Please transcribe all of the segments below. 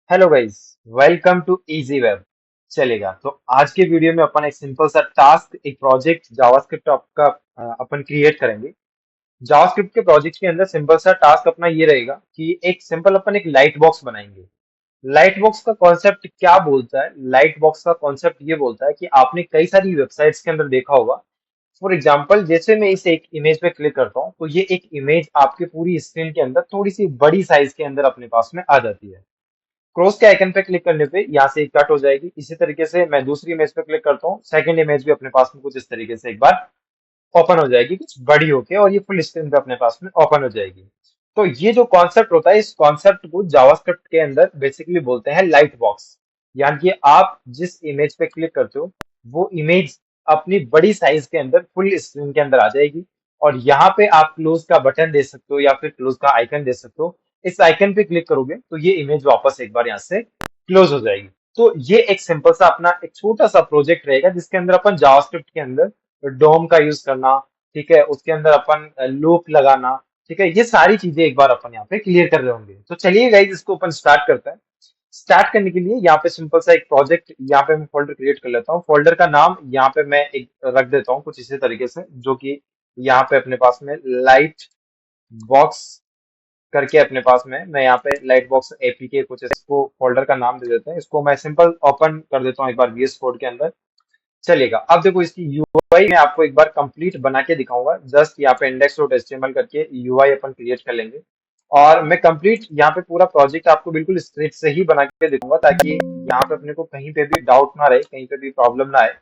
Hello guys, welcome to easy web. चलेगा तो आज के वीडियो में अपन एक सिंपल सा टास्क, एक प्रोजेक्ट जावास्क्रिप्ट आपका अपन क्रिएट करेंगे। जावास्क्रिप्ट के प्रोजेक्ट के अंदर सिंपल सा टास्क अपना ये रहेगा कि एक सिंपल अपन एक लाइट बॉक्स बनाएंगे। लाइट बॉक्स का कॉन्सेप्ट क्या बोलता है? लाइट बॉक्स का कॉन्सेप्ट ये बोलता है कि आपने कई सारी वेबसाइट्स के अंदर देखा होगा। फॉर एग्जाम्पल, जैसे मैं इस एक इमेज पे क्लिक करता हूँ तो ये एक इमेज आपके पूरी स्क्रीन के अंदर थोड़ी सी बड़ी साइज के अंदर अपने पास में आ जाती है। क्रॉस के आइकन पे क्लिक करने पे यहाँ से कट हो जाएगी। इसी तरीके से मैं दूसरी इमेज पे क्लिक करता हूँ, सेकंड इमेज भी अपने पास में कुछ इस तरीके से एक बार ओपन हो जाएगी, कुछ बड़ी होके, और ये फुल स्क्रीन पे अपने पास में ओपन हो जाएगी। तो ये जो कॉन्सेप्ट होता है, इस कॉन्सेप्ट को जावास्क्रिप्ट के अंदर बेसिकली बोलते हैं लाइट बॉक्स। यानी कि आप जिस इमेज पे क्लिक करते हो वो इमेज अपनी बड़ी साइज के अंदर फुल स्क्रीन के अंदर आ जाएगी, और यहाँ पे आप क्लोज का बटन दे सकते हो या फिर क्लोज का आइकन दे सकते हो। इस आइकन पे क्लिक करोगे तो ये इमेज वापस एक बार यहाँ से क्लोज हो जाएगी। तो ये एक सिंपल सा अपना एक छोटा सा प्रोजेक्ट रहेगा जिसके अंदर अपन जावास्क्रिप्ट के अंदर डोम का यूज करना, ठीक है, उसके अंदर अपन लूप लगाना, ठीक है, ये सारी चीजें एक बार अपन यहाँ पे क्लियर कर रहे होंगे। तो चलिए गाइस, इसको अपन स्टार्ट करते हैं। स्टार्ट करने के लिए यहाँ पे सिंपल सा एक प्रोजेक्ट, यहाँ पे मैं फोल्डर क्रिएट कर लेता हूँ। फोल्डर का नाम यहाँ पे मैं एक रख देता हूँ कुछ इसी तरीके से, जो कि यहाँ पे अपने पास में लाइट बॉक्स करके अपने पास में, मैं यहाँ पे लाइट बॉक्स एपीके कुछ इसको फोल्डर का नाम दे देते हैं। इसको मैं सिंपल ओपन कर देता हूँ एक बार वीएस कोड के अंदर। चलेगा, अब देखो इसकी यूआई मैं आपको एक बार कंप्लीट बना के दिखाऊंगा। जस्ट यहाँ पे इंडेक्स डॉट एचटीएमएल करके यूआई अपन क्रिएट कर लेंगे, और मैं कंप्लीट यहाँ पे पूरा प्रोजेक्ट आपको बिल्कुल स्क्रिप्ट से ही बना के दिखाऊंगा, ताकि यहाँ पे अपने को कहीं पे भी डाउट ना रहे, कहीं पे भी प्रॉब्लम ना आए।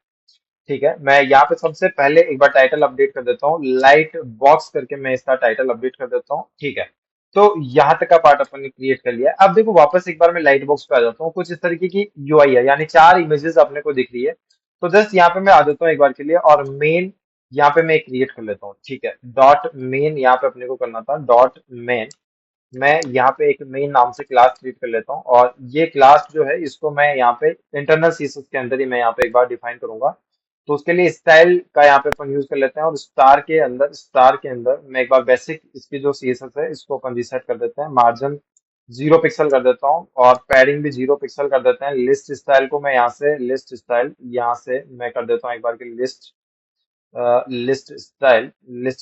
ठीक है, मैं यहाँ पे सबसे पहले एक बार टाइटल अपडेट कर देता हूँ, लाइट बॉक्स करके मैं इसका टाइटल अपडेट कर देता हूँ। ठीक है, तो यहाँ तक का पार्ट अपन ने क्रिएट कर लिया है। अब देखो वापस एक बार मैं लाइट बॉक्स पे आ जाता हूँ। कुछ इस तरीके की यूआई है, यानी चार इमेजेस अपने को दिख रही है। तो जस्ट यहाँ पे मैं आ जाता हूँ एक बार के लिए, और मेन यहाँ पे मैं क्रिएट कर लेता हूँ। ठीक है, डॉट मेन यहाँ पे अपने को करना था, डॉट मेन। मैं यहाँ पे एक मेन नाम से क्लास क्रिएट कर लेता हूँ, और ये क्लास जो है इसको मैं यहाँ पे इंटरनल सीएसएस के अंदर ही मैं यहाँ पे एक बार डिफाइन करूंगा। तो उसके लिए स्टाइल का यहाँ पे अपन यूज कर लेते हैं, और स्टार के अंदर मैं एक बार बेसिक इसकी जो सीएसएस है इसको अपन रिसेट कर देते हैं। मार्जिन 0 पिक्सल कर देता हूँ, और पैडिंग भी 0 पिक्सल कर देते हैं। लिस्ट स्टाइल को मैं यहाँ से यहाँ से मैं कर देता हूँ एक बार के लिस्ट लिस्ट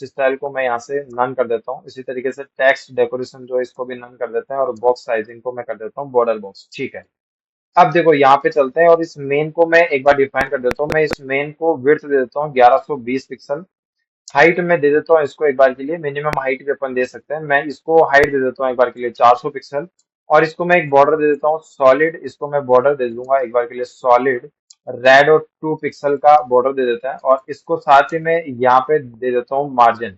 स्टाइल को मैं यहाँ से नन कर देता हूँ। इसी तरीके से टेक्स्ट डेकोरेशन जो है इसको भी नन कर देते हैं, और बॉक्स साइजिंग को मैं कर देता हूँ बॉर्डर बॉक्स। ठीक है, अब देखो यहाँ पे चलते हैं, और इस मेन को मैं एक बार डिफाइन कर देता हूँ। मैं इस मेन को विड्थ दे देता हूँ 1120 पिक्सल। हाइट में दे देता हूँ इसको एक बार के लिए, मिनिमम हाइट भी अपन दे सकते हैं। मैं इसको हाइट दे देता हूँ एक बार के लिए 400 पिक्सल। और इसको मैं एक बॉर्डर दे देता हूँ सॉलिड, इसको मैं बॉर्डर दे दूंगा एक बार के लिए सॉलिड रेड, और 2 पिक्सल का बॉर्डर दे देता है। और इसको साथ ही में यहाँ पे दे देता हूँ मार्जिन।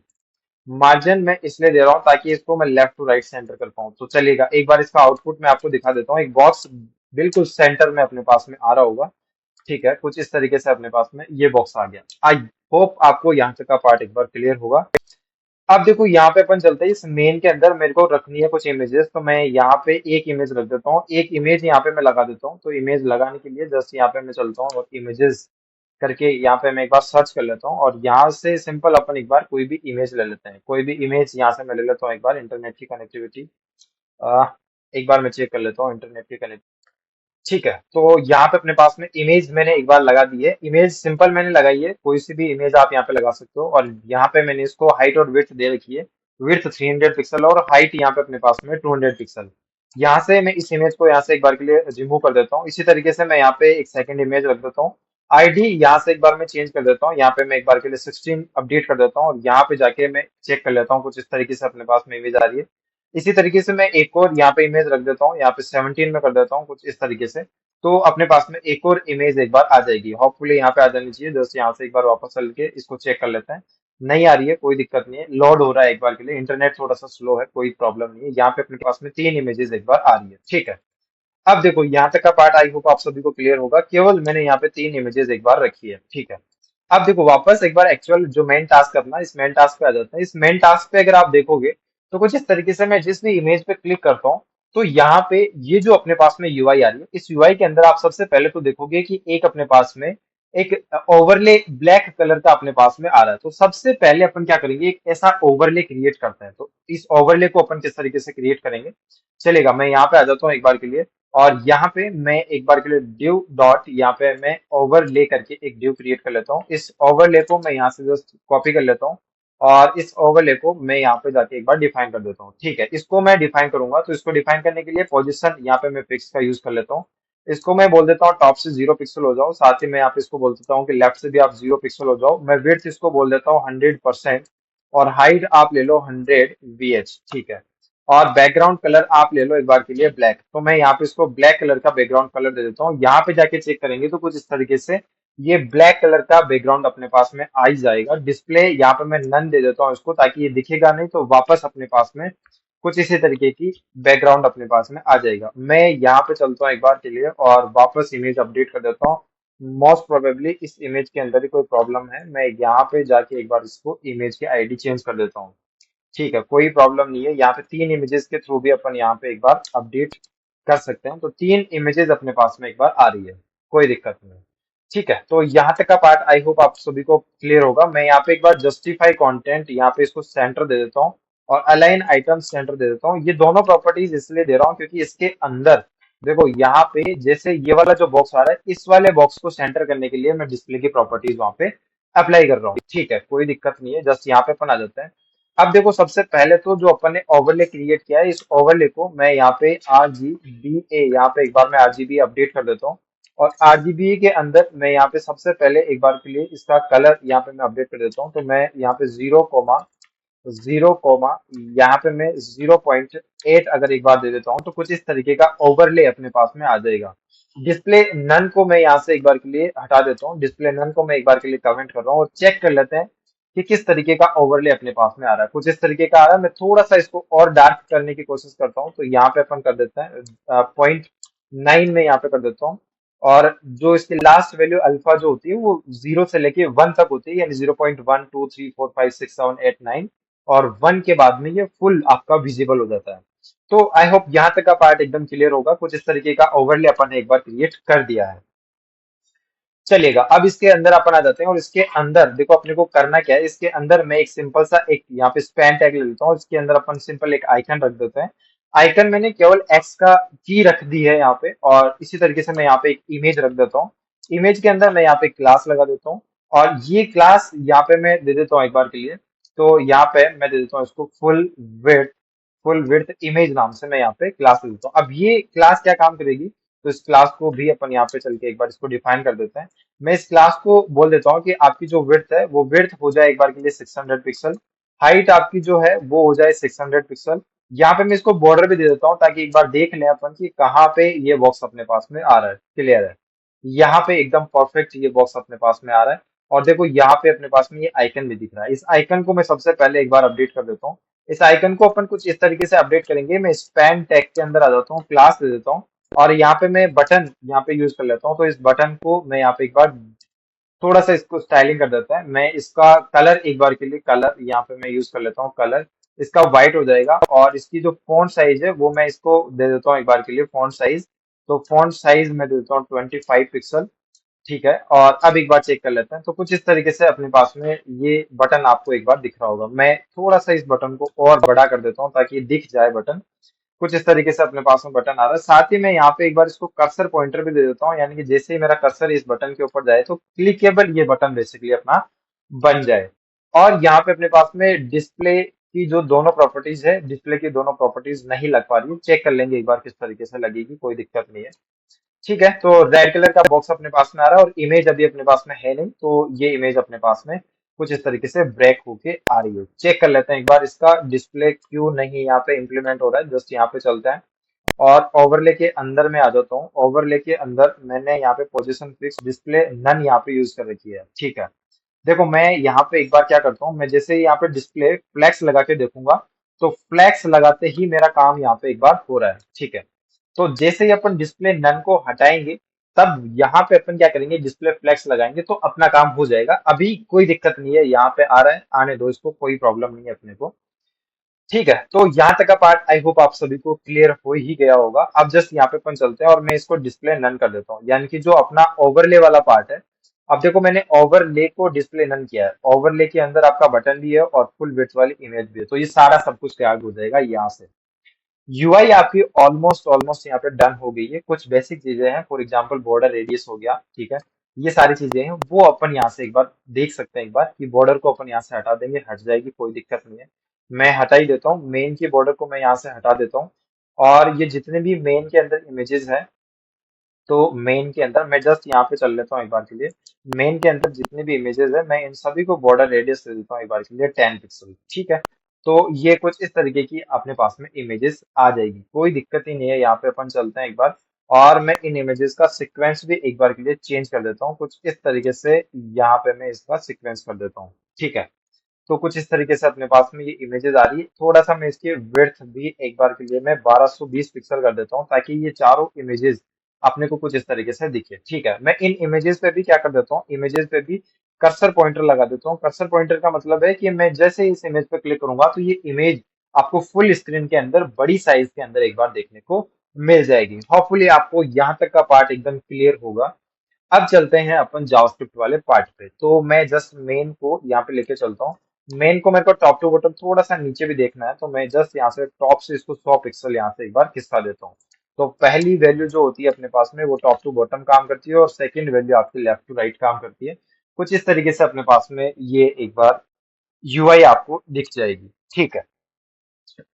मार्जिन मैं इसलिए दे रहा हूँ ताकि इसको मैं लेफ्ट टू राइट सेंटर कर पाऊँ। तो चलिएगा, एक बार इसका आउटपुट मैं आपको दिखा देता हूँ। एक बॉक्स बिल्कुल सेंटर में अपने पास में आ रहा होगा। ठीक है, कुछ इस तरीके से अपने पास में ये बॉक्स आ गया। आई होप आपको यहाँ तक का पार्ट एक बार क्लियर होगा। अब देखो यहाँ पे अपन चलते हैं, इस मेन के अंदर मेरे को रखनी है कुछ इमेजेस। तो मैं यहाँ पे एक इमेज रख देता हूँ, एक इमेज यहाँ पे मैं लगा देता हूँ। तो इमेज लगाने के लिए जस्ट यहाँ पे मैं चलता हूँ, और इमेजेस करके यहाँ पे मैं एक बार सर्च कर लेता हूँ, और यहाँ से सिंपल अपन एक बार कोई भी इमेज ले लेते हैं। कोई भी इमेज यहाँ से मैं ले लेता हूँ एक बार। इंटरनेट की कनेक्टिविटी एक बार मैं चेक कर लेता हूँ, इंटरनेट की कनेक्ट। ठीक है, तो यहाँ पे अपने पास में इमेज मैंने एक बार लगा दी है। इमेज सिंपल मैंने लगाई है, कोई सी भी इमेज आप यहाँ पे लगा सकते हो। और यहाँ पे मैंने इसको हाइट और विड्थ दे रखी है। विड्थ 300 पिक्सल और हाइट यहाँ पे अपने पास में 200 पिक्सल। यहाँ से मैं इस इमेज को यहाँ से एक बार के लिए रिमूव कर देता हूँ। इसी तरीके से मैं यहाँ पे एक सेकंड इमेज रख देता हूँ। आईडी यहाँ से एक बार मैं चेंज कर देता हूँ। यहाँ पे मैं एक बार के लिए 16 अपडेट कर देता हूँ, और यहाँ पे जाके मैं चेक कर लेता हूँ कुछ इस तरीके से अपने पास में इमेज आ रही है। इसी तरीके से मैं एक और यहाँ पे इमेज रख देता हूँ, यहाँ पे 17 में कर देता हूँ कुछ इस तरीके से। तो अपने पास में एक और इमेज एक बार आ जाएगी, होपफुली यहाँ पे आ जानी चाहिए। जस्ट यहाँ से एक बार वापस चल के इसको चेक कर लेते हैं। नहीं आ रही है, कोई दिक्कत नहीं है, लोड हो रहा है एक बार के लिए, इंटरनेट थोड़ा सा स्लो है, कोई प्रॉब्लम नहीं है। यहाँ पे अपने पास में 3 इमेजेस एक बार आ रही है। ठीक है, अब देखो यहाँ तक का पार्ट आई होप आप सभी को क्लियर होगा। केवल मैंने यहाँ पे 3 इमेजेस एक बार रखी है। ठीक है, अब देखो वापस एक बार एक्चुअल जो मेन टास्क करना है, इस मेन टास्क पे आ जाते हैं। इस मेन टास्क पे अगर आप देखोगे तो कुछ इस तरीके से मैं जिस भी इमेज पे क्लिक करता हूँ, तो यहाँ पे ये जो अपने पास में यूआई आ रही है, इस यूआई के अंदर आप सबसे पहले तो देखोगे कि एक अपने पास में एक ओवरले ब्लैक कलर का अपने पास में आ रहा है। तो सबसे पहले अपन क्या करेंगे, एक ऐसा ओवरले क्रिएट करते हैं। तो इस ओवरले को अपन किस तरीके से क्रिएट करेंगे, चलेगा, मैं यहाँ पे आ जाता हूँ एक बार के लिए। और यहाँ पे मैं एक बार के लिए डिव डॉट, यहाँ पे मैं ओवरले करके एक डिव क्रिएट कर लेता हूँ। इस ओवरले को मैं यहाँ से जस्ट कॉपी कर लेता हूँ और इस ओवरले को मैं यहाँ पे जाके एक बार डिफाइन कर देता हूँ। ठीक है, इसको मैं डिफाइन करूंगा तो इसको डिफाइन करने के लिए पोजीशन यहाँ पे मैं फिक्स का यूज कर लेता हूँ। इसको मैं बोल देता हूँ टॉप से 0 पिक्सल हो जाओ, साथ ही मैं यहाँ पे इसको बोल देता हूँ कि लेफ्ट से भी आप 0 पिक्सल हो जाओ। मैं विड्थ इसको बोल देता हूँ 100% और हाइट आप ले लो 100 VH। ठीक है, और बैकग्राउंड कलर आप ले लो एक बार के लिए ब्लैक। तो मैं यहाँ पे इसको ब्लैक कलर का बैकग्राउंड कलर दे देता हूँ। यहाँ पे जाके चेक करेंगे तो कुछ इस तरीके से ये ब्लैक कलर का बैकग्राउंड अपने पास में आ ही जाएगा। डिस्प्ले यहाँ पे मैं नन दे देता हूँ इसको, ताकि ये दिखेगा नहीं, तो वापस अपने पास में कुछ इसी तरीके की बैकग्राउंड अपने पास में आ जाएगा। मैं यहाँ पे चलता हूँ एक बार के लिए और वापस इमेज अपडेट कर देता हूँ। मोस्ट प्रोबेबली इस इमेज के अंदर ही कोई प्रॉब्लम है। मैं यहाँ पे जाके एक बार इसको इमेज की आईडी चेंज कर देता हूँ। ठीक है, कोई प्रॉब्लम नहीं है। यहाँ पे 3 इमेजेस के थ्रू भी अपन यहाँ पे एक बार अपडेट कर सकते हैं। तो 3 इमेजेस अपने पास में एक बार आ रही है, कोई दिक्कत नहीं है। ठीक है, तो यहाँ तक का पार्ट आई होप आप सभी को क्लियर होगा। मैं यहाँ पे एक बार जस्टिफाई कंटेंट, यहाँ पे इसको सेंटर दे देता हूँ और अलाइन आइटम सेंटर दे देता हूँ। ये दोनों प्रॉपर्टीज इसलिए दे रहा हूँ क्योंकि इसके अंदर देखो, यहाँ पे जैसे ये वाला जो बॉक्स आ रहा है, इस वाले बॉक्स को सेंटर करने के लिए मैं डिस्प्ले की प्रॉपर्टीज वहां पे अप्लाई कर रहा हूँ। ठीक है, कोई दिक्कत नहीं है। जस्ट यहाँ पे अपन आ जाते हैं। अब देखो, सबसे पहले तो जो अपन ने ओवरले क्रिएट किया है, इस ओवरले को मैं यहाँ पे RGBA, यहाँ पे एक बार मैं RGB अपडेट कर देता हूँ। और RGB के अंदर मैं यहाँ पे सबसे पहले एक बार के लिए इसका कलर यहाँ पे मैं अपडेट कर देता हूँ। तो मैं यहाँ पे 0, यहाँ पे मैं 0.8 अगर एक बार दे देता हूँ तो कुछ इस तरीके का ओवरले अपने पास में आ जाएगा। डिस्प्ले नन को मैं यहाँ से एक बार के लिए हटा देता हूँ। डिस्प्ले नन को मैं एक बार के लिए कमेंट कर रहा हूँ और चेक कर लेते हैं कि किस तरीके का ओवरले अपने पास में आ रहा है। कुछ इस तरीके का आ रहा है। मैं थोड़ा सा इसको और डार्क करने की कोशिश करता हूँ। तो यहाँ पे अपन कर देते हैं 0.9 में यहाँ पे कर देता हूँ। और जो इसकी लास्ट वैल्यू अल्फा जो होती है वो 0 से लेके 1 तक होती है, यानी 0.1 2 3 4 5 6 7 8 9, और 1 के बाद में ये फुल आपका विजिबल हो जाता है। तो आई होप यहाँ तक का पार्ट एकदम क्लियर होगा। कुछ इस तरीके का ओवरले अपन ने एक बार क्रिएट कर दिया है। चलिएगा, अब इसके अंदर अपन आ जाते हैं और इसके अंदर देखो अपने को करना क्या है। इसके अंदर मैं एक सिंपल सा एक यहाँ पे स्पैन टैग ले लेता हूँ। इसके अंदर अपन सिंपल एक आइकन रख देते हैं। आइकन मैंने केवल एक्स का की रख दी है यहाँ पे, और इसी तरीके से मैं यहाँ पे एक इमेज रख देता हूँ। इमेज के अंदर मैं यहाँ पे क्लास लगा देता हूँ और ये क्लास यहाँ पे मैं दे देता हूँ एक बार के लिए। तो यहाँ पे मैं दे देता हूँ इसको फुल विड्थ इमेज नाम से मैं यहाँ पे क्लास दे देता हूँ। अब ये क्लास क्या काम करेगी, तो इस क्लास को भी अपन यहाँ पे चल के एक बार इसको डिफाइन कर देते हैं। मैं इस क्लास को बोल देता हूँ कि आपकी जो विड्थ है वो विड्थ हो जाए एक बार के लिए 600 पिक्सल। हाइट आपकी जो है वो हो जाए 600 पिक्सल। यहाँ पे मैं इसको बॉर्डर भी दे देता हूँ ताकि एक बार देख लें अपन कि कहाँ पे ये बॉक्स अपने पास में आ रहा है। क्लियर है, यहाँ पे एकदम परफेक्ट ये बॉक्स अपने पास में आ रहा है। और देखो यहाँ पे अपने पास में ये आइकन भी दिख रहा है। इस आइकन को मैं सबसे पहले एक बार अपडेट कर देता हूँ। इस आइकन को अपन कुछ इस तरीके से अपडेट करेंगे। मैं स्पैन टैग के अंदर आ जाता हूँ, क्लास दे देता हूँ और यहाँ पे मैं बटन यहाँ पे यूज कर लेता हूँ। तो इस बटन को मैं यहाँ पे एक बार थोड़ा सा इसको स्टाइलिंग कर देता है। मैं इसका कलर एक बार के लिए कलर यहाँ पे मैं यूज कर लेता हूँ। कलर इसका व्हाइट हो जाएगा और इसकी जो फॉन्ट साइज है वो मैं इसको दे देता हूँ एक बार के लिए फॉन्ट साइज। तो फॉन्ट साइज मैं दे देता हूँ 25 पिक्सल। ठीक है, और अब एक बार चेक कर लेते हैं। तो कुछ इस तरीके से अपने पास में ये बटन आपको एक बार दिख रहा होगा। मैं थोड़ा सा इस बटन को और बड़ा कर देता हूँ ताकि ये दिख जाए बटन। कुछ इस तरीके से अपने पास में बटन आ रहा है। साथ ही मैं यहाँ पे एक बार इसको कर्सर पॉइंटर भी दे देता हूँ, यानी कि जैसे ही मेरा कर्सर इस बटन के ऊपर जाए तो क्लिकेबल ये बटन बेसिकली अपना बन जाए। और यहाँ पे अपने पास में डिस्प्ले की जो दोनों प्रॉपर्टीज है, डिस्प्ले की दोनों प्रॉपर्टीज नहीं लग पा रही है। चेक कर लेंगे एक बार किस तरीके से लगेगी, कोई दिक्कत नहीं है। ठीक है, तो रेड कलर का बॉक्स अपने पास में आ रहा है और इमेज अभी अपने पास में है नहीं, तो ये इमेज अपने पास में कुछ इस तरीके से ब्रेक होके आ रही है। चेक कर लेते हैं एक बार इसका डिस्प्ले क्यों नहीं यहाँ पे इम्प्लीमेंट हो रहा है। जस्ट यहाँ पे चलते हैं और ओवरले के अंदर में आ जाता हूँ। ओवरले के अंदर मैंने यहाँ पे पोजीशन फिक्स डिस्प्ले नन यहाँ पे यूज कर रखी है। ठीक है, देखो मैं यहाँ पे एक बार क्या करता हूँ, मैं जैसे ही यहाँ पे डिस्प्ले फ्लैक्स लगा के देखूंगा तो फ्लैक्स लगाते ही मेरा काम यहाँ पे एक बार हो रहा है। ठीक है, तो जैसे ही अपन डिस्प्ले नन को हटाएंगे तब यहाँ पे अपन क्या करेंगे, डिस्प्ले फ्लैक्स लगाएंगे तो अपना काम हो जाएगा। अभी कोई दिक्कत नहीं है, यहाँ पे आ रहा है, आने दो इसको, कोई प्रॉब्लम नहीं है अपने को। ठीक है, तो यहाँ तक का पार्ट आई होप आप सभी को क्लियर हो ही गया होगा। अब जस्ट यहाँ पे अपन चलते हैं और मैं इसको डिस्प्ले नन कर देता हूँ, यानी कि जो अपना ओवरले वाला पार्ट है। अब देखो मैंने ओवरले को डिस्प्ले नन किया है। ओवरले के अंदर आपका बटन भी है और फुल विड्थ वाली इमेज भी है, तो ये सारा सब कुछ तैयार हो जाएगा यहाँ से। यूआई आपकी ऑलमोस्ट ऑलमोस्ट यहाँ पे डन हो गई है। कुछ बेसिक चीजें हैं, फॉर एग्जांपल बॉर्डर रेडियस हो गया, ठीक है। ये सारी चीजें हैं, वो अपन यहाँ से एक बार देख सकते हैं। एक बार कि बॉर्डर को अपन यहाँ से हटा देंगे, हट जाएगी, कोई दिक्कत नहीं है। मैं हटा ही देता हूँ, मेन की बॉर्डर को मैं यहाँ से हटा देता हूँ। और ये जितने भी मेन के अंदर इमेजेस हैं, तो मेन के अंदर मैं जस्ट यहाँ पे चल लेता हूँ एक बार के लिए। मेन के अंदर जितने भी इमेजेस है, मैं इन सभी को बॉर्डर रेडियस दे देता हूँ एक बार के लिए 10 पिक्सल, ठीक है। तो ये कुछ इस तरीके की अपने पास में इमेजेस आ जाएगी, कोई दिक्कत ही नहीं है। यहाँ पे अपन चलते हैं एक बार, और मैं इन इमेजेस का सीक्वेंस भी एक बार के लिए चेंज कर देता हूँ कुछ इस तरीके से। यहाँ पे मैं इसका सीक्वेंस कर देता हूँ, ठीक है। तो कुछ इस तरीके से अपने पास में ये इमेजेस आ रही है। थोड़ा सा मैं इसकी विड्थ भी एक बार के लिए मैं 1220 पिक्सल कर देता हूँ, ताकि ये चारों इमेजेस अपने को कुछ इस तरीके से दिखे, ठीक है। मैं इन इमेजेस पे भी क्या कर देता हूँ, इमेजेस पे भी कर्सर पॉइंटर लगा देता हूँ। कर्सर पॉइंटर का मतलब है कि मैं जैसे ही इस इमेज पे क्लिक करूंगा, तो ये इमेज आपको फुल स्क्रीन के अंदर बड़ी साइज के अंदर एक बार देखने को मिल जाएगी। होपफुली आपको यहाँ तक का पार्ट एकदम क्लियर होगा। अब चलते हैं अपन जावास्क्रिप्ट वाले पार्ट पे। तो मैं जस्ट मेन को यहाँ पे लेके चलता हूँ। मेन को मेरे को टॉप टू बॉटम थोड़ा सा नीचे भी देखना है, तो मैं जस्ट यहाँ से टॉप से इसको 100 पिक्सल यहाँ से एक बार खिसका देता हूँ। तो पहली वैल्यू जो होती है अपने पास में, वो टॉप टू बॉटम काम करती है, और सेकंड वैल्यू आपकी लेफ्ट टू राइट काम करती है। कुछ इस तरीके से अपने पास में ये एक बार यूआई आपको दिख जाएगी, ठीक है।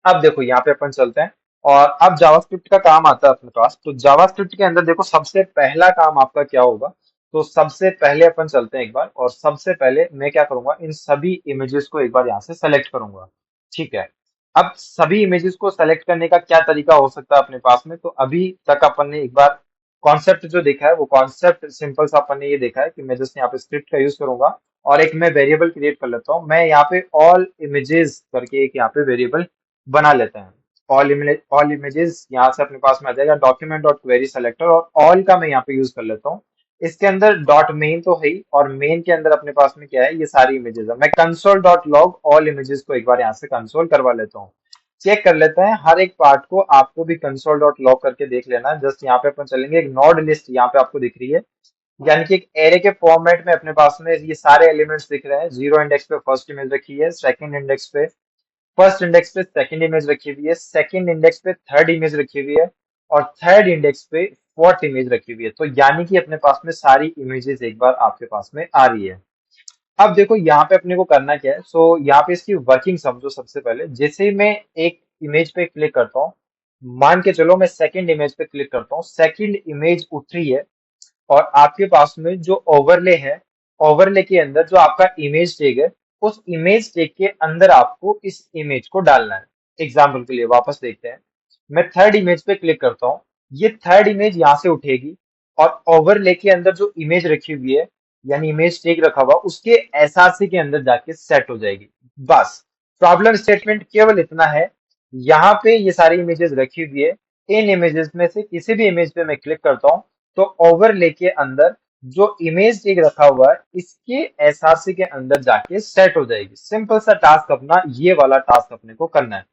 अब देखो यहाँ पे अपन चलते हैं, और अब जावास्क्रिप्ट का काम आता है अपने पास। तो जावास्क्रिप्ट के अंदर देखो, सबसे पहला काम आपका क्या होगा। तो सबसे पहले अपन चलते हैं एक बार, और सबसे पहले मैं क्या करूंगा, इन सभी इमेजेस को एक बार यहाँ से सेलेक्ट करूंगा, ठीक है। अब सभी इमेजेस को सेलेक्ट करने का क्या तरीका हो सकता है अपने पास में। तो अभी तक अपन ने एक बार कॉन्सेप्ट जो देखा है, वो कॉन्सेप्ट सिंपल सा अपन ने ये देखा है कि मैं जस्ट यहाँ पे स्क्रिप्ट का यूज करूंगा, और एक मैं वेरिएबल क्रिएट कर लेता हूँ। मैं यहाँ पे ऑल इमेजेस करके एक यहाँ पे वेरिएबल बना लेते हैं। ऑल इमेजेस यहाँ से अपने पास में आ जाएगा, डॉक्यूमेंट डॉट क्वेरी सेलेक्टर, और ऑल का मैं यहाँ पे यूज कर लेता हूँ। इसके अंदर डॉट मेन तो है ही, और मेन के अंदर अपने पास में क्या है, ये सारी इमेजेस है। मैं console dot log all images को एक बार यहाँ से कंसोल करवा लेता हूँ। चेक कर लेते हैं हर एक पार्ट को, आपको भी कंसोल डॉट लॉग करके देख लेना है। जस्ट यहाँ पे अपन चलेंगे, एक नोड लिस्ट यहाँ पे आपको दिख रही है, यानी कि एक एरे के फॉर्मेट में अपने पास में ये सारे एलिमेंट्स दिख रहे हैं। जीरो इंडेक्स पे फर्स्ट इमेज रखी है, सेकंड इंडेक्स पे फर्स्ट इंडेक्स पे सेकंड इमेज रखी हुई है, सेकंड इंडेक्स पे थर्ड इमेज रखी हुई है, और थर्ड इंडेक्स पे फोर्थ इमेज रखी हुई है। तो यानी कि अपने पास में सारी इमेजेस एक बार आपके पास में आ रही है। अब देखो यहाँ पे अपने को करना क्या है। सो यहाँ पे इसकी वर्किंग समझो। सबसे पहले जैसे ही मैं एक इमेज पे क्लिक करता हूँ, मान के चलो मैं सेकंड इमेज पे क्लिक करता हूँ, सेकंड इमेज उठ रही है, और आपके पास में जो ओवरले है, ओवरले के अंदर जो आपका इमेज टैग है, उस इमेज टैग के अंदर आपको इस इमेज को डालना है। एग्जाम्पल के लिए वापस देखते हैं, मैं थर्ड इमेज पे क्लिक करता हूँ, ये थर्ड इमेज यहाँ से उठेगी, और ओवरले के अंदर जो इमेज रखी हुई है, यानी इमेज टैग रखा हुआ, उसके एसआरसी के अंदर जाके सेट हो जाएगी। बस प्रॉब्लम स्टेटमेंट केवल इतना है, यहाँ पे ये सारी इमेजेस रखी हुई है, इन इमेजेस में से किसी भी इमेज पे मैं क्लिक करता हूँ, तो ओवरले के अंदर जो इमेज टैग रखा हुआ है, इसके एसआरसी के अंदर जाके सेट हो जाएगी। सिंपल सा टास्क अपना ये वाला टास्क अपने को करना है।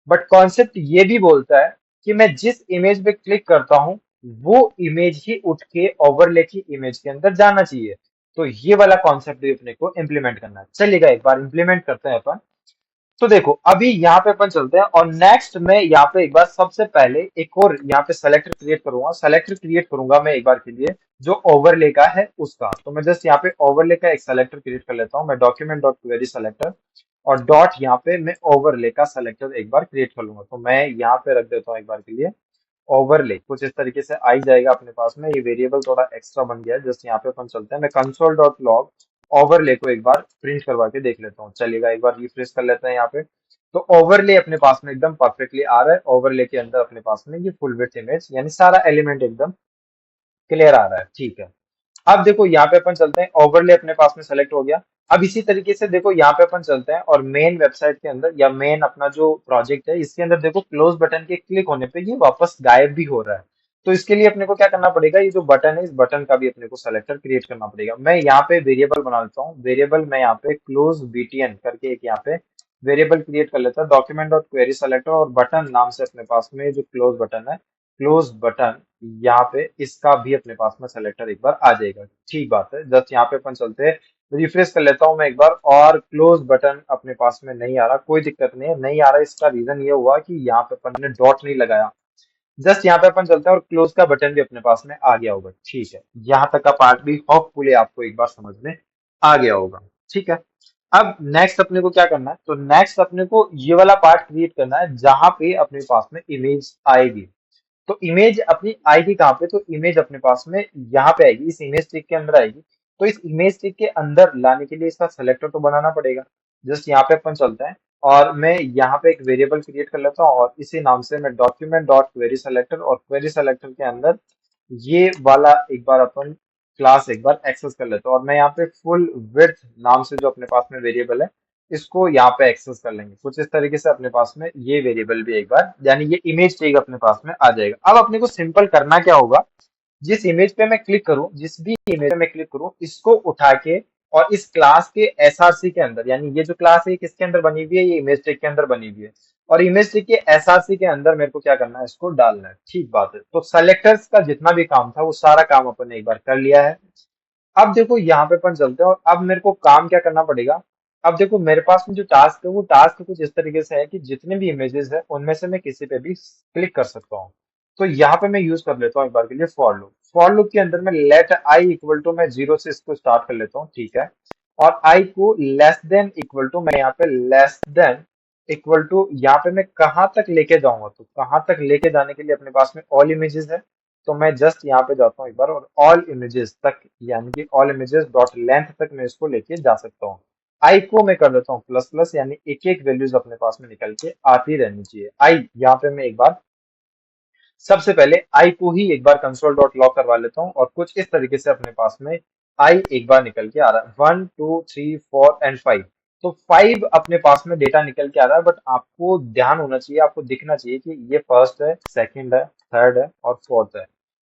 बट कॉन्सेप्ट ये भी बोलता है कि मैं जिस इमेज पे क्लिक करता हूँ, वो इमेज ही उठ के ओवरले की इमेज के अंदर जाना चाहिए। तो ये वाला कॉन्सेप्ट भी अपने को इम्प्लीमेंट करना है। चलिएगा एक बार इम्प्लीमेंट करते हैं अपन। तो देखो अभी यहाँ पे अपन चलते हैं, और नेक्स्ट मैं यहाँ पे एक बार सबसे पहले एक और यहाँ पे सेलेक्टर क्रिएट करूंगा। सेलेक्टर क्रिएट करूंगा मैं एक बार के लिए जो ओवरले का है उसका। तो मैं जस्ट यहाँ पे ओवरले का एक सेलेक्टर क्रिएट कर लेता हूँ। मैं डॉक्यूमेंट डॉट क्वेरी सेलेक्टर, और डॉट यहाँ पे मैं ओवरले का सेलेक्टर एक बार क्रिएट कर लूंगा। तो मैं यहाँ पे रख देता हूँ एक बार के लिए ओवरले। कुछ इस तरीके से आ ही जाएगा अपने पास में। ये वेरिएबल थोड़ा एक्स्ट्रा बन गया है। जस्ट यहाँ पे अपन चलते हैं, मैं कंसोल डॉट लॉग ओवरले को एक बार प्रिंट करवा के देख लेता हूँ। चलिएगा एक बार रिफ्रेश कर लेते हैं यहाँ पे। तो ओवरले अपने पास में एकदम परफेक्टली आ रहा है। ओवरले के अंदर अपने पास में ये फुल विड्थ इमेज, यानी सारा एलिमेंट एकदम क्लियर आ रहा है, ठीक है। अब देखो यहाँ पे अपन चलते हैं, ओवरले अपने पास में सेलेक्ट हो गया। अब इसी तरीके से देखो यहाँ पे अपन चलते हैं, और मेन वेबसाइट के अंदर या मेन अपना जो प्रोजेक्ट है, इसके अंदर देखो क्लोज बटन के क्लिक होने पे ये वापस गायब भी हो रहा है। तो इसके लिए अपने को क्या करना पड़ेगा, ये जो बटन है, इस बटन का भी अपने को सेलेक्टर क्रिएट करना पड़ेगा। मैं यहाँ पे वेरिएबल बना लेता हूँ। वेरिएबल मैं यहाँ पे क्लोज बीटीएन करके एक यहाँ पे वेरिएबल क्रिएट कर लेता हूँ। डॉक्यूमेंट डॉट क्वेरी सेलेक्टर, और बटन नाम से अपने पास में जो क्लोज बटन है, क्लोज बटन, यहाँ पे इसका भी अपने पास में सेलेक्टर एक बार आ जाएगा। ठीक बात है। जस्ट यहाँ पे अपन चलते हैं, रिफ्रेश कर लेता हूँ मैं एक बार, और क्लोज बटन अपने पास में नहीं आ रहा, कोई दिक्कत नहीं है, नहीं आ रहा। इसका रीजन ये हुआ कि यहाँ पे अपन ने डॉट नहीं लगाया। जस्ट यहाँ पे अपन चलते हैं और क्लोज का बटन भी अपने पास में आ गया होगा। ठीक है, यहाँ तक का पार्ट भी होपफुली आपको एक बार समझ में आ गया होगा। ठीक है, अब नेक्स्ट अपने को क्या करना है, तो नेक्स्ट अपने को ये वाला पार्ट क्रिएट करना है जहां पे अपने पास में इमेज आएगी। तो इमेज अपनी आएगी कहाँ पे, तो इमेज अपने पास में यहाँ पे आएगी, इस इमेज ट्रिक के अंदर आएगी। तो इस इमेज ट्रिक के अंदर लाने के लिए इसका सेलेक्टर तो बनाना पड़ेगा। जस्ट यहाँ पे अपन चलते हैं और मैं यहाँ पे एक वेरिएबल क्रिएट कर लेता हूँ और इसी नाम से मैं डॉक्यूमेंट डॉट क्वेरी सेलेक्टर, और क्वेरी सेलेक्टर के अंदर ये वाला एक बार अपन क्लास एक बार एक्सेस कर लेते हैं। और मैं यहाँ पे फुल विड्थ नाम से जो अपने पास में वेरिएबल है, इसको यहाँ पे एक्सेस कर लेंगे। कुछ इस तरीके से अपने पास में ये वेरिएबल भी एक बार, यानी ये इमेज टैग अपने पास में आ जाएगा। अब अपने को सिंपल करना क्या होगा, जिस इमेज पे मैं क्लिक करूं, जिस भी इमेज पे मैं क्लिक करूं, इसको उठा के और इस क्लास के एसआरसी के अंदर, यानी ये जो क्लास है ये किसके अंदर बनी हुई है, ये इमेज टैग के अंदर बनी हुई है, और इमेज टैग के एसआरसी के अंदर मेरे को क्या करना है, इसको डालना है। ठीक बात है, तो सेलेक्टर्स का जितना भी काम था वो सारा काम अपन ने एक बार कर लिया है। अब देखो यहाँ पे अपन चलते हैं और अब मेरे को काम क्या करना पड़ेगा। अब देखो मेरे पास में जो टास्क है वो टास्क कुछ इस तरीके से है कि जितने भी इमेजेस है उनमें से मैं किसी पे भी क्लिक कर सकता हूँ। तो यहाँ पे मैं यूज कर लेता हूँ एक बार के लिए फॉर लूप। फॉर लूप के अंदर मैं लेट आई इक्वल टू, मैं जीरो से इसको स्टार्ट कर लेता हूँ, ठीक है। और आई को लेस देन इक्वल टू, मैं यहाँ पे लेस देन इक्वल टू, यहाँ पे मैं कहाँ तक लेके जाऊंगा, तो कहाँ तक लेके जाने के लिए अपने पास में ऑल इमेजेस है। तो मैं जस्ट यहाँ पे जाता हूँ एक बार और ऑल इमेजेस तक, यानी कि ऑल इमेजेस डॉट लेंथ तक मैं इसको लेके जा सकता हूँ। आई को मैं कर देता हूँ प्लस प्लस, यानी एक एक वैल्यूज अपने पास में निकल के आती रहनी चाहिए। आई यहाँ पे मैं एक बार सबसे पहले आई को ही एक बार कंसोल डॉट लॉग करवा लेता हूँ, और कुछ इस तरीके से अपने पास में आई एक बार निकल के आ रहा है, 1 2 3 4 एंड 5। तो 5 अपने पास में डेटा निकल के आ रहा है, बट आपको ध्यान होना चाहिए, आपको दिखना चाहिए कि ये फर्स्ट है, सेकंड है, थर्ड है और फोर्थ है।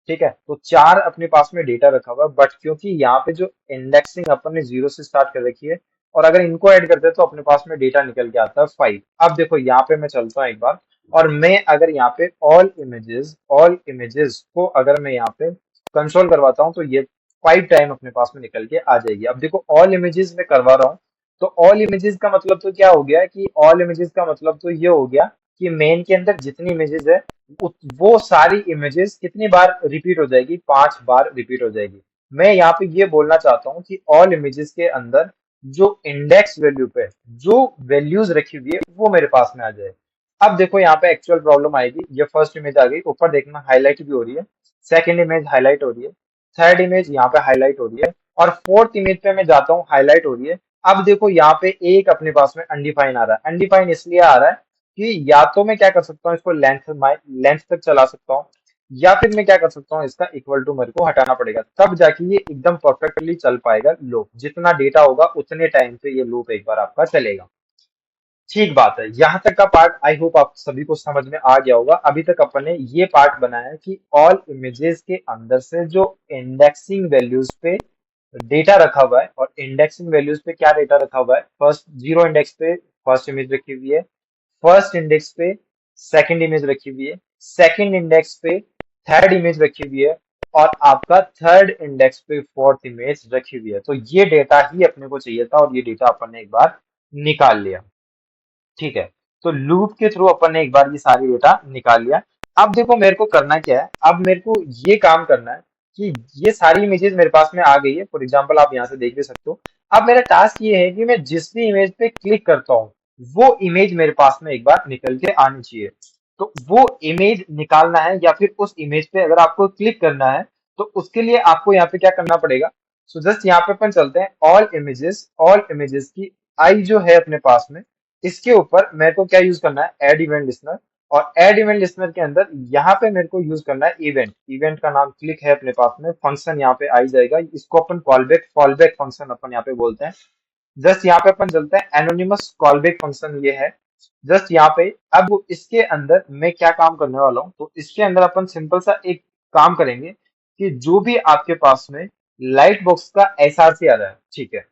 ठीक है, तो चार अपने पास में डेटा रखा हुआ है, बट क्योंकि यहाँ पे जो इंडेक्सिंग अपन ने जीरो से स्टार्ट कर रखी है, और अगर इनको ऐड करते हैं तो अपने पास में डेटा निकल के आता है 5। अब देखो यहाँ पे मैं चलता हूँ एक बार, और मैं अगर यहाँ पे ऑल इमेजेस को अगर मैं यहाँ पे कंसोल करवाता हूँ, तो ये 5 टाइम अपने पास में निकल के आ जाएगी। अब देखो ऑल इमेजेस में करवा रहा हूँ, तो ऑल इमेजेस का मतलब तो क्या हो गया कि ऑल इमेजेस का मतलब तो ये हो गया कि मेन के अंदर जितनी इमेजेस है वो सारी इमेजेस कितनी बार रिपीट हो जाएगी, 5 बार रिपीट हो जाएगी। मैं यहाँ पे ये बोलना चाहता हूँ कि ऑल इमेजेस के अंदर जो इंडेक्स वैल्यू पे जो वैल्यूज रखी हुई है वो मेरे पास में आ जाए। अब देखो यहाँ पे एक्चुअल प्रॉब्लम आएगी, ये फर्स्ट इमेज आ गई, ऊपर देखना हाईलाइट भी हो रही है, सेकंड इमेज हाईलाइट हो रही है, थर्ड इमेज यहाँ पे हाईलाइट हो रही है, और फोर्थ इमेज पे मैं जाता हूँ, हाईलाइट हो रही है। अब देखो यहाँ पे एक अपने पास में अनडिफाइन आ रहा है। अनडिफाइन इसलिए आ रहा है कि या तो मैं क्या कर सकता हूँ, इसको लेंथ तक चला सकता हूँ, या फिर मैं क्या कर सकता हूँ, इसका इक्वल टू मेरे को हटाना पड़ेगा, तब जाके ये एकदम परफेक्टली चल पाएगा लूप। जितना डेटा होगा उतने टाइम पे ये लूप एक बार आपका चलेगा। ठीक बात है, यहाँ तक का पार्ट आई होप आप सभी को समझ में आ गया होगा। अभी तक अपन ने ये पार्ट बनाया है कि ऑल इमेजेस के अंदर से जो इंडेक्सिंग वैल्यूज पे डेटा रखा हुआ है, और इंडेक्सिंग वैल्यूज पे क्या डेटा रखा हुआ है, फर्स्ट जीरो इंडेक्स पे फर्स्ट इमेज रखी हुई है, फर्स्ट इंडेक्स पे सेकंड इमेज रखी हुई है, सेकंड इंडेक्स पे थर्ड इमेज रखी हुई है, और आपका थर्ड इंडेक्स पे फोर्थ इमेज रखी हुई है। तो ये डेटा ही अपने को चाहिए था, और ये डेटा अपन ने एक बार निकाल लिया। ठीक है, तो लूप के थ्रू अपन ने एक बार ये सारी डेटा निकाल लिया। अब देखो मेरे को करना क्या है, अब मेरे को ये काम करना है कि ये सारी इमेजेस मेरे पास में आ गई है, फॉर एग्जांपल आप यहाँ से देख भी सकते हो। अब मेरा टास्क ये है कि मैं जिस भी इमेज पे क्लिक करता हूँ वो इमेज मेरे पास में एक बार निकल के आनी चाहिए। तो वो इमेज निकालना है, या फिर उस इमेज पे अगर आपको क्लिक करना है, तो उसके लिए आपको यहाँ पे क्या करना पड़ेगा। सो जस्ट यहाँ पे अपन चलते हैं, ऑल इमेजेस की आई जो है अपने पास में, इसके ऊपर मेरे को क्या यूज करना है, एड इवेंट लिस्नर। और एड इवेंट लिस्नर के अंदर यहाँ पे मेरे को यूज करना है इवेंट। इवेंट का नाम क्लिक है अपने पास में, फंक्शन यहाँ पे आ ही जाएगा, इसको अपन कॉलबैक फंक्शन अपन यहाँ पे बोलते हैं। जस्ट यहाँ पे अपन चलते हैं, एनोनिमस कॉलबैक फंक्शन ये है। जस्ट यहाँ पे अब इसके अंदर मैं क्या काम करने वाला हूँ, तो इसके अंदर अपन सिंपल सा एक काम करेंगे कि जो भी आपके पास में लाइट बॉक्स का एसआरसी आ रहा है, ठीक है।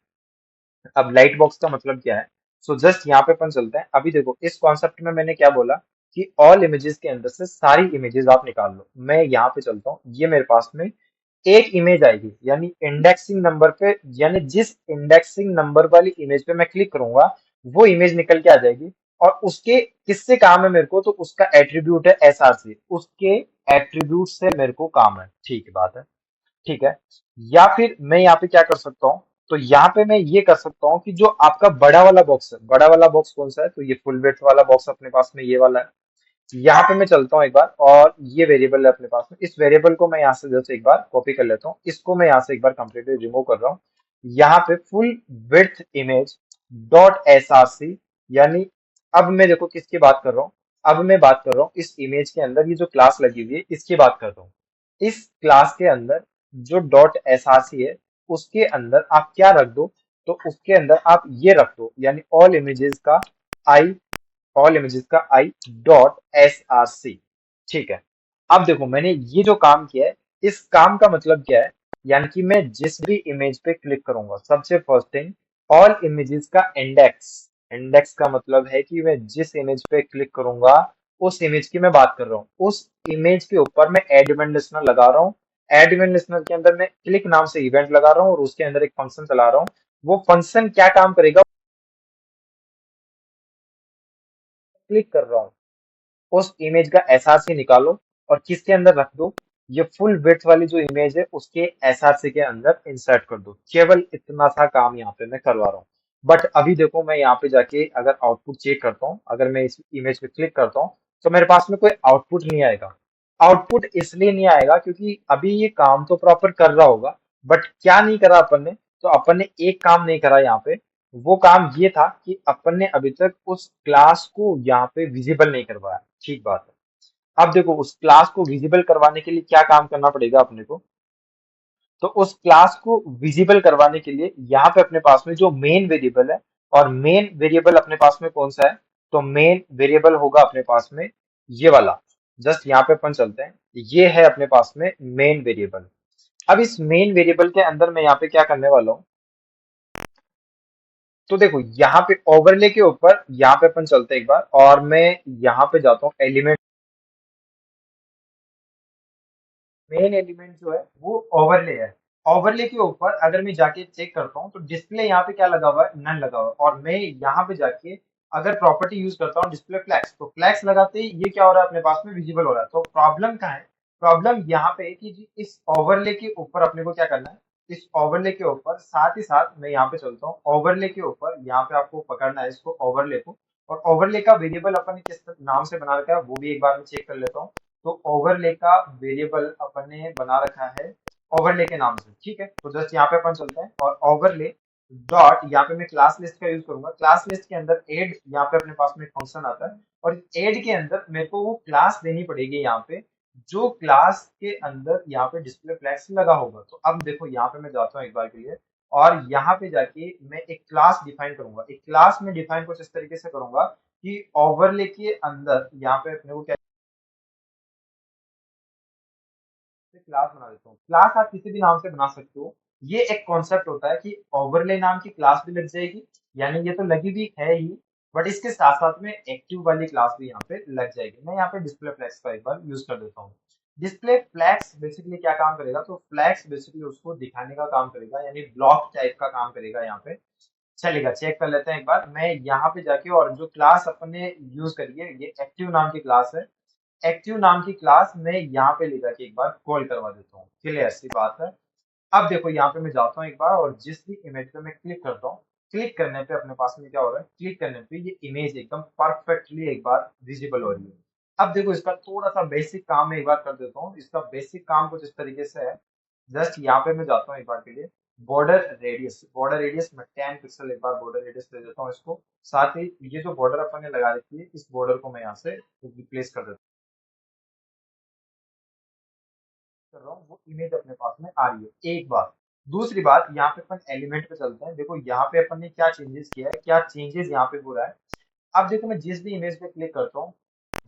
अब लाइट बॉक्स का मतलब क्या है, सो जस्ट यहाँ पे अपन चलते हैं। अभी देखो इस कॉन्सेप्ट में मैंने क्या बोला कि ऑल इमेजेस के अंदर से सारी इमेजेस आप निकाल लो। मैं यहाँ पे चलता हूँ, ये मेरे पास में एक इमेज आएगी, यानी इंडेक्सिंग नंबर पे, यानी जिस इंडेक्सिंग नंबर वाली इमेज पे मैं क्लिक करूंगा वो इमेज निकल के आ जाएगी। और उसके किससे काम है मेरे को, तो उसका एट्रीब्यूट है एसआर से, उसके एट्रीब्यूट से मेरे को काम है। ठीक बात है, ठीक है। या फिर मैं यहाँ पे क्या कर सकता हूँ, तो यहाँ पे मैं ये कर सकता हूँ कि जो आपका बड़ा वाला बॉक्स है, बड़ा वाला बॉक्स कौन सा है, तो ये फुल वेट वाला बॉक्स अपने पास में ये वाला है। यहाँ पे मैं चलता हूँ एक बार, और ये वेरिएबल है अपने पास में, इस वेरिएबल को मैं यहाँ से जैसे एक बार कॉपी कर लेता हूँ, इसको मैं यहाँ से एक बार कंप्लीटली रिमूव कर रहा हूँ। यहाँ पे full width image dot S R C, यानी अब मैं देखो किसकी बात कर रहा हूँ, अब मैं बात कर रहा हूँ इस इमेज के अंदर ये जो क्लास लगी हुई है इसकी बात कर रहा हूँ। इस क्लास के अंदर जो डॉट एस आर सी है उसके अंदर आप क्या रख दो, तो उसके अंदर आप ये रख दो, यानी आई ऑल इमेजेस का I dot S R C. ठीक है। अब देखो मैंने ये जो काम किया है, इस काम का मतलब क्या है, यानी कि मैं जिस भी इमेज पे क्लिक करूंगा, सबसे फर्स्ट थिंग ऑल इमेजेस का इंडेक्स, इंडेक्स का मतलब है कि मैं जिस इमेज पे क्लिक करूंगा उस इमेज की मैं बात कर रहा हूँ, उस इमेज के ऊपर मैं एड इवेंट लिस्टनर लगा रहा हूँ। एड इवेंट लिस्टनर के अंदर मैं क्लिक नाम से इवेंट लगा रहा हूँ और उसके अंदर एक फंक्शन चला रहा हूँ। वो फंक्शन क्या काम करेगा, क्लिक कर रहा हूँ उस इमेज का एसआरसी निकालो और किसके अंदर रख दो, ये फुल विड्थ वाली जो इमेज है उसके एसआरसी के अंदर इंसर्ट कर दो। केवल इतना सा काम यहाँ पे मैं करवा रहा हूँ। बट अभी देखो मैं यहाँ पे जाके अगर आउटपुट चेक करता हूँ, अगर मैं इस इमेज पे क्लिक करता हूँ तो मेरे पास में कोई आउटपुट नहीं आएगा। आउटपुट इसलिए नहीं आएगा क्योंकि अभी ये काम तो प्रॉपर कर रहा होगा, बट क्या नहीं करा अपन ने, तो अपन ने एक काम नहीं करा यहाँ पे। वो काम ये था कि अपन ने अभी तक उस क्लास को यहाँ पे विजिबल नहीं करवाया। ठीक बात है। अब देखो उस क्लास को विजिबल करवाने के लिए क्या काम करना पड़ेगा अपने को, तो उस क्लास को विजिबल करवाने के लिए यहाँ पे अपने पास में जो मेन वेरिएबल है, और मेन वेरिएबल अपने पास में कौन सा है, तो मेन वेरिएबल होगा अपने पास में ये वाला। जस्ट यहाँ पे अपन चलते हैं, ये है अपने पास में मेन वेरिएबल। अब इस मेन वेरिएबल के अंदर मैं यहाँ पे क्या करने वाला हूँ, तो देखो यहाँ पे ओवरले के ऊपर यहाँ पे अपन चलते हैं एक बार, और मैं यहाँ पे जाता हूँ एलिमेंट, मेन एलिमेंट जो है वो ओवरले है। ओवरले के ऊपर अगर मैं जाके चेक करता हूँ तो डिस्प्ले यहाँ पे क्या लगा हुआ है, नन लगा हुआ है। और मैं यहाँ पे जाके अगर प्रॉपर्टी यूज करता हूँ डिस्प्ले फ्लैक्स, तो फ्लैक्स लगाते ही ये क्या हो रहा है अपने पास में विजिबल हो रहा है। तो प्रॉब्लम कहाँ है, प्रॉब्लम यहाँ पे है कि जी इस ओवरले के ऊपर अपने को क्या करना है, इस ओवरले के ऊपर साथ ही साथ मैं यहाँ पे चलता हूँ, ओवरले के ऊपर यहाँ पे आपको पकड़ना है इसको ओवरले को। और ओवरले का वेरिएबल अपन ने किस नाम से बना रखा है वो भी एक बार मैं चेक कर लेता हूँ। तो ओवरले का वेरिएबल अपन ने बना रखा है ओवरले के नाम से। ठीक है, तो जस्ट यहाँ पे अपन चलते हैं और ओवरले डॉट, यहाँ पे मैं क्लास लिस्ट का यूज करूंगा। क्लास लिस्ट के अंदर एड, यहाँ पे अपने पास में फंक्शन आता है, और एड के अंदर मेरे को वो क्लास देनी पड़ेगी यहाँ पे जो क्लास के अंदर यहाँ पे डिस्प्ले फ्लैग्स लगा होगा। तो अब देखो यहाँ पे मैं जाता हूँ एक बार के लिए, और यहाँ पे जाके मैं एक क्लास डिफाइन करूंगा। एक क्लास में डिफाइन कुछ इस तरीके से करूंगा कि ओवरले के अंदर यहाँ पे अपने को क्या, क्लास बना देता हूँ। क्लास आप किसी भी नाम से बना सकते हो। ये एक कॉन्सेप्ट होता है कि ओवरले नाम की क्लास भी लग जाएगी, यानी ये तो लगी भी है ही, बट इसके साथ साथ में एक्टिव वाली क्लास भी यहाँ पे लग जाएगी। मैं यहाँ पे डिस्प्ले फ्लैक्स का एक बार यूज कर देता हूँ। डिस्प्ले फ्लैक्स बेसिकली क्या काम करेगा, तो फ्लैक्स बेसिकली उसको दिखाने का काम करेगा, यानी ब्लॉक टाइप का काम करेगा यहाँ पे। चलेगा, चेक कर लेते हैं एक बार। मैं यहाँ पे जाके, और जो क्लास अपने यूज करी है ये एक्टिव नाम की क्लास है, एक्टिव नाम की क्लास मैं यहाँ पे लेकर के एक बार कॉल करवा देता हूँ। क्लियर सी बात है। अब देखो यहाँ पे मैं जाता हूँ एक बार, और जिस भी इमेज पे मैं क्लिक करता हूँ, क्लिक करने पे अपने पास में क्या हो रहा है, क्लिक करने पे ये इमेज एकदम परफेक्टली एक बार विजिबल हो रही है। अब देखो इसका थोड़ा सा बेसिक काम मैं एक बार कर देता हूँ। इसका बेसिक काम कुछ इस तरीके से है। जस्ट यहाँ पे मैं जाता हूँ एक बार के लिए, बॉर्डर रेडियस में 10 पिक्सल एक बार बॉर्डर रेडियस दे देता हूँ इसको। साथ ही ये जो बॉर्डर अपन ने लगा रखी है इस बॉर्डर को मैं यहाँ से रिप्लेस कर देता कर रहा हूँ, वो इमेज अपने पास में आ रही है। एक बात, दूसरी बात, यहाँ पे अपन एलिमेंट पे चलते हैं। देखो यहाँ पे अपन ने क्या चेंजेस किया है, क्या चेंजेस यहाँ पे हो रहा है। अब देखो मैं जिस भी इमेज पे क्लिक करता हूँ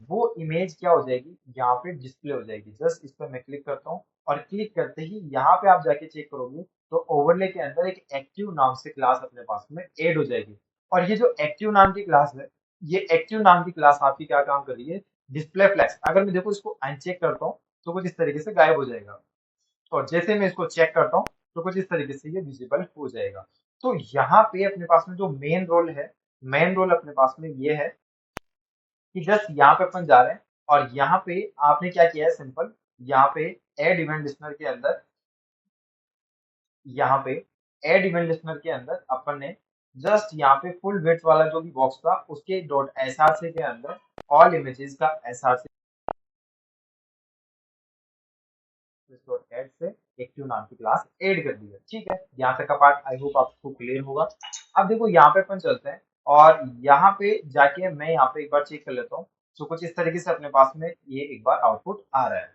वो इमेज क्या हो जाएगी, यहाँ पे डिस्प्ले हो जाएगी। जस्ट इस पर मैं क्लिक करता हूँ, और क्लिक करते ही यहाँ पे आप जाके चेक करोगे तो ओवरले के अंदर एक एक्टिव नाम से क्लास अपने पास में ऐड हो जाएगी। और ये जो एक्टिव नाम की क्लास है, ये एक्टिव नाम की क्लास आपकी क्या काम कर रही है, डिस्प्ले फ्लैक्स। अगर मैं देखो इसको अनचेक करता हूँ तो कुछ इस तरीके से गायब हो जाएगा। और जैसे मैं इसको चेक करता हूँ तो कुछ इस तरीके से ये विजिबल हो जाएगा। तो यहाँ पे अपने पास में जो मेन रोल है, मेन रोल अपने पास में ये है कि जस्ट यहाँ पे अपन जा रहे हैं और यहाँ पे आपने क्या किया है, सिंपल यहाँ पे एड इवेंट लिस्टनर के अंदर, यहाँ पे एड इवेंट लिस्टनर के अंदर अपन ने जस्ट यहाँ पे फुल विड्थ वाला जो भी बॉक्स था उसके डॉट एसआरसी के अंदर ऑल इमेजेस का एसआरसी डॉट ऐड से एक्टिव नाम की क्लास ऐड कर दी है। ठीक है, यहाँ तक का पार्ट आई होप आपको क्लियर होगा। अब देखो यहाँ पे अपन चलते हैं और यहाँ पे जाके मैं यहाँ पे एक बार चेक कर लेता हूँ। तो कुछ इस तरीके से अपने पास में ये एक बार आउटपुट आ रहा है।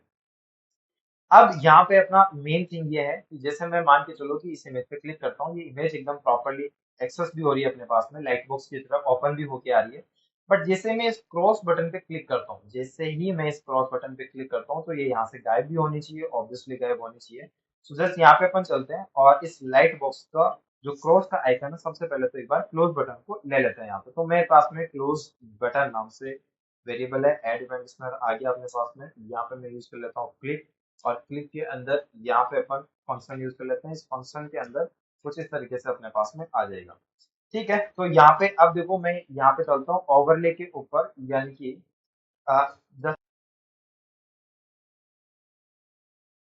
अब यहाँ पे अपना मेन थिंग ये है कि जैसे मैं मान के चलो कि इस इमेज पे क्लिक करता हूँ, ये इमेज एकदम प्रॉपरली एक्सेस भी हो रही है अपने पास में, लाइट बॉक्स की तरफ ओपन भी होके आ रही है। बट जैसे मैं इस क्रॉस बटन पे क्लिक करता हूँ, जैसे ही मैं इस क्रॉस बटन पे क्लिक करता हूँ तो ये यहाँ से गायब भी होनी चाहिए, ऑब्वियसली गायब होनी चाहिए। सो जस्ट यहाँ पे अपन चलते हैं और इस लाइट बॉक्स का जो क्रॉस का आइकन है, सबसे पहले तो एक बार क्लोज बटन को ले लेते हैं यहाँ पे। तो मेरे पास में क्लोज बटन नाम से वेरिएबल है, एड इवेंट लिस्टनर आ गया अपने पास में। यहाँ पे मैं यूज कर लेता हूँ क्लिक, और क्लिक के अंदर यहाँ पे अपन फंक्शन यूज कर लेते हैं। इस फंक्शन के अंदर कुछ इस तरीके से अपने पास में आ जाएगा। ठीक है, तो यहाँ पे अब देखो मैं यहाँ पे चलता हूँ ओवरले के ऊपर, यानी कि जस्ट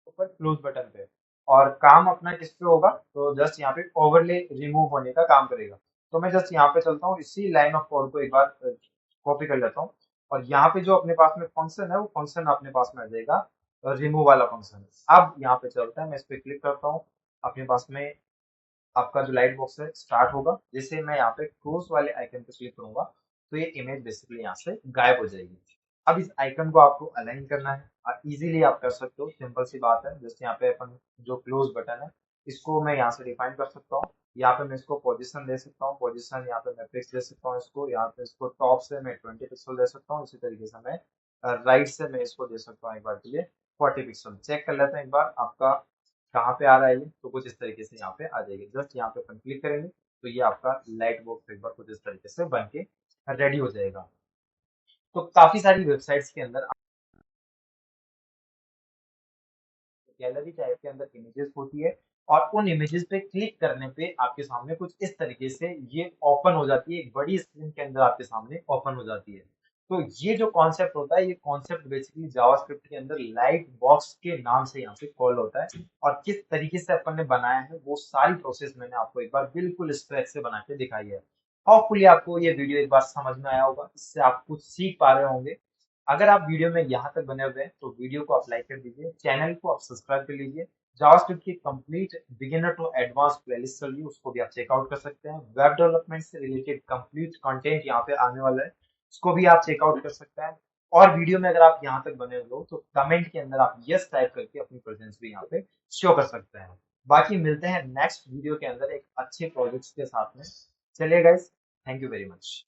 ऊपर क्लोज बटन पे, और काम अपना किस पे होगा, तो जस्ट यहाँ पे ओवरले रिमूव होने का काम करेगा। तो मैं जस्ट यहाँ पे चलता हूँ, इसी लाइन ऑफ कोड को एक बार कॉपी कर लेता हूँ, और यहाँ पे जो अपने पास में फंक्शन है वो फंक्शन अपने पास में आ जाएगा रिमूव वाला फंक्शन। अब यहाँ पे चलता है, मैं इस पे क्लिक करता हूँ, अपने पास में आपका जो लाइट बॉक्स है स्टार्ट होगा। जैसे मैं यहाँ पे क्लोज वाले आइकन पे क्लिक करूंगा तो ये इमेज बेसिकली यहाँ से गायब हो जाएगी। अब इस आइकन को आपको अलाइन करना है और इजीली आप कर सकते हो, सिंपल सी बात है। जैसे यहाँ पे अपन जो क्लोज बटन है इसको मैं यहाँ से डिफाइन कर सकता हूँ। यहाँ पे मैं इसको पोजीशन दे सकता हूँ, पोजीशन यहाँ पे मैं फिक्स दे सकता हूँ इसको। यहाँ पे इसको टॉप से मैं 20 पिक्सल दे सकता हूँ, इसी तरीके से मैं राइट से मैं इसको दे सकता हूँ एक बार के लिए 40 पिक्सल। चेक कर लेते हैं एक बार आपका कहाँ पे आ रहा है ये, तो कुछ इस तरीके से यहाँ पे आ जाएगी। जस्ट यहाँ पे अपन क्लिक करेंगे तो ये आपका लाइट बॉक्स एक बार कुछ इस तरीके से बन के रेडी हो जाएगा। तो काफी सारी वेबसाइट्स के अंदर गैलरी टाइप के अंदर इमेजेस होती है, और उन इमेजेस पे क्लिक करने पे आपके सामने कुछ इस तरीके से ये ओपन हो जाती है, एक बड़ी स्क्रीन के अंदर आपके सामने ओपन हो जाती है। तो ये जो कॉन्सेप्ट होता है, ये कॉन्सेप्ट बेसिकली जावास्क्रिप्ट के अंदर लाइट बॉक्स के नाम से यहाँ पे कॉल होता है। और किस तरीके से अपन ने बनाया है वो सारी प्रोसेस मैंने आपको एक बार बिल्कुल स्क्रैच से बना के दिखाई है। होपफुली आपको ये वीडियो एक बार समझ में आया होगा, इससे आप कुछ सीख पा रहे होंगे। अगर आप वीडियो में यहाँ तक बने हुए हैं तो वीडियो को आप लाइक कर दीजिए, चैनल को आप सब्सक्राइब कर लीजिए। जावास्क्रिप्ट की complete beginner to advance playlist चल रही है, उसको भी आप चेकआउट कर सकते हैं। वेब डेवलपमेंट से रिलेटेड कंप्लीट कंटेंट यहाँ पे आने वाला है, उसको भी आप चेकआउट कर सकते हैं। और वीडियो में अगर आप यहाँ तक बने हुए हो तो कमेंट के अंदर आप यस टाइप करके अपनी प्रेजेंस भी यहाँ पे शो कर सकते हैं। बाकी मिलते हैं नेक्स्ट वीडियो के अंदर एक अच्छे प्रोजेक्ट्स के साथ में। चलिए guys, thank you very much.